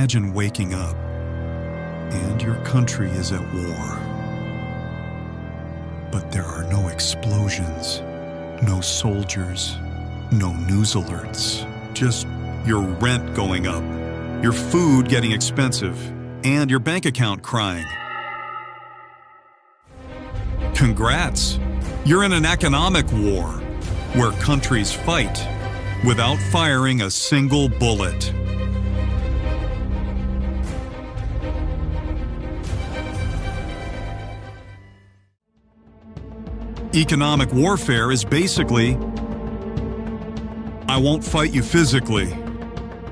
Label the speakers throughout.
Speaker 1: Imagine waking up and your country is at war. But there are no explosions, no soldiers, no news alerts, just your rent going up, your food getting expensive, and your bank account crying. Congrats! You're in an economic war where countries fight without firing a single bullet. Economic warfare is basically, I won't fight you physically.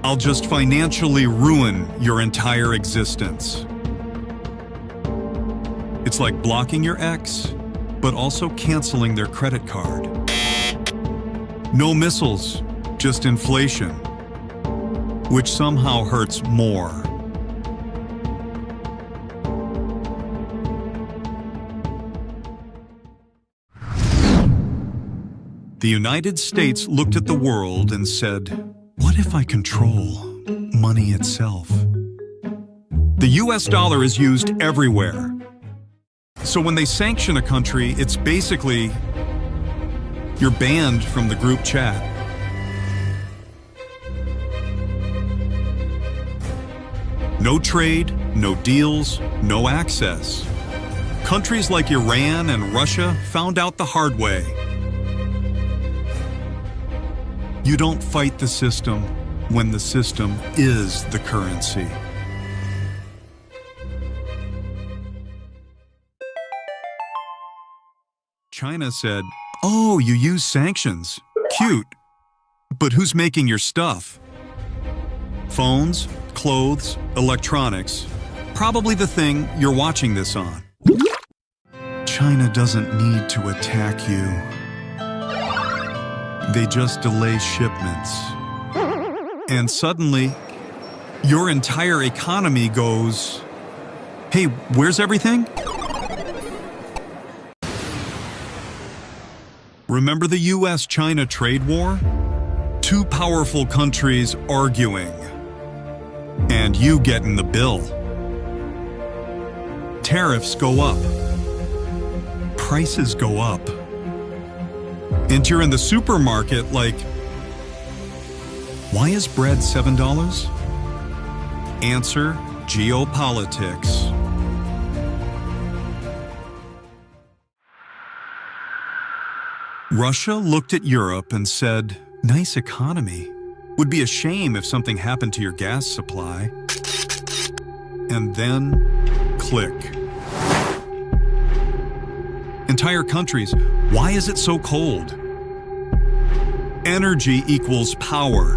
Speaker 1: I'll just financially ruin your entire existence. It's like blocking your ex, but also canceling their credit card. No missiles, just inflation, which somehow hurts more. The United States looked at the world and said, what if I control money itself? The US dollar is used everywhere. So when they sanction a country, it's basically you're banned from the group chat. No trade, no deals, no access. Countries like Iran and Russia found out the hard way. You don't fight the system when the system is the currency. China said, oh, you use sanctions. Cute. But who's making your stuff? Phones, clothes, electronics. Probably the thing you're watching this on. China doesn't need to attack you. They just delay shipments. And suddenly, your entire economy goes, hey, where's everything? Remember the US-China trade war? Two powerful countries arguing. And you getting the bill. Tariffs go up. Prices go up. And you're in the supermarket like, why is bread $7? Answer, geopolitics. Russia looked at Europe and said, nice economy. Would be a shame if something happened to your gas supply. And then, click. Entire countries, why is it so cold? Energy equals power.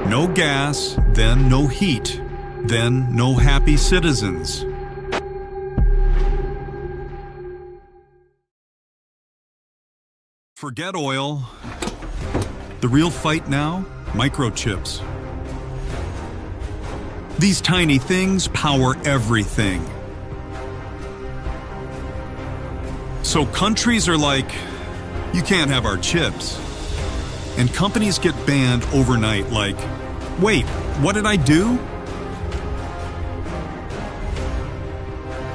Speaker 1: No gas, then no heat, then no happy citizens. Forget oil. The real fight now? Microchips. These tiny things power everything. So countries are like, you can't have our chips. And companies get banned overnight like, wait, what did I do?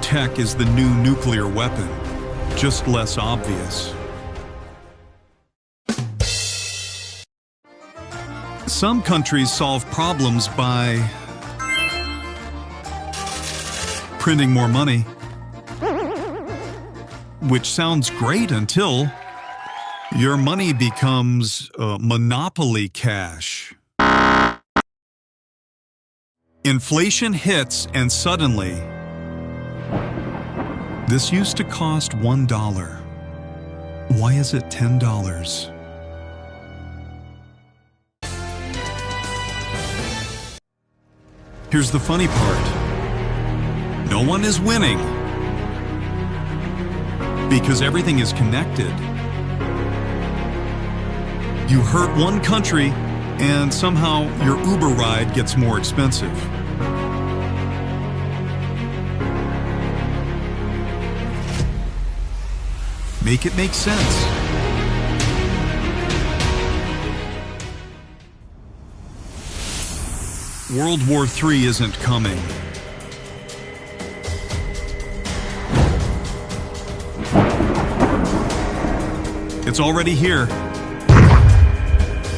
Speaker 1: Tech is the new nuclear weapon, just less obvious. Some countries solve problems by printing more money, which sounds great until your money becomes monopoly cash. Inflation hits and suddenly, this used to cost $1. Why is it $10? Here's the funny part. No one is winning because everything is connected. You hurt one country and somehow your Uber ride gets more expensive. Make it make sense. World War III isn't coming. It's already here.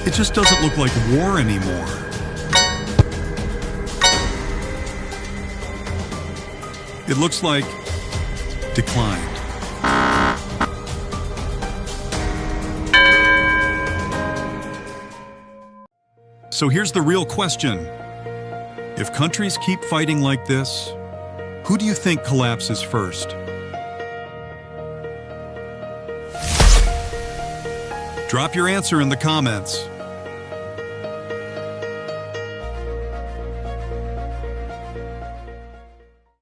Speaker 1: It just doesn't look like war anymore. It looks like declined. So here's the real question. If countries keep fighting like this, who do you think collapses first? Drop your answer in the comments.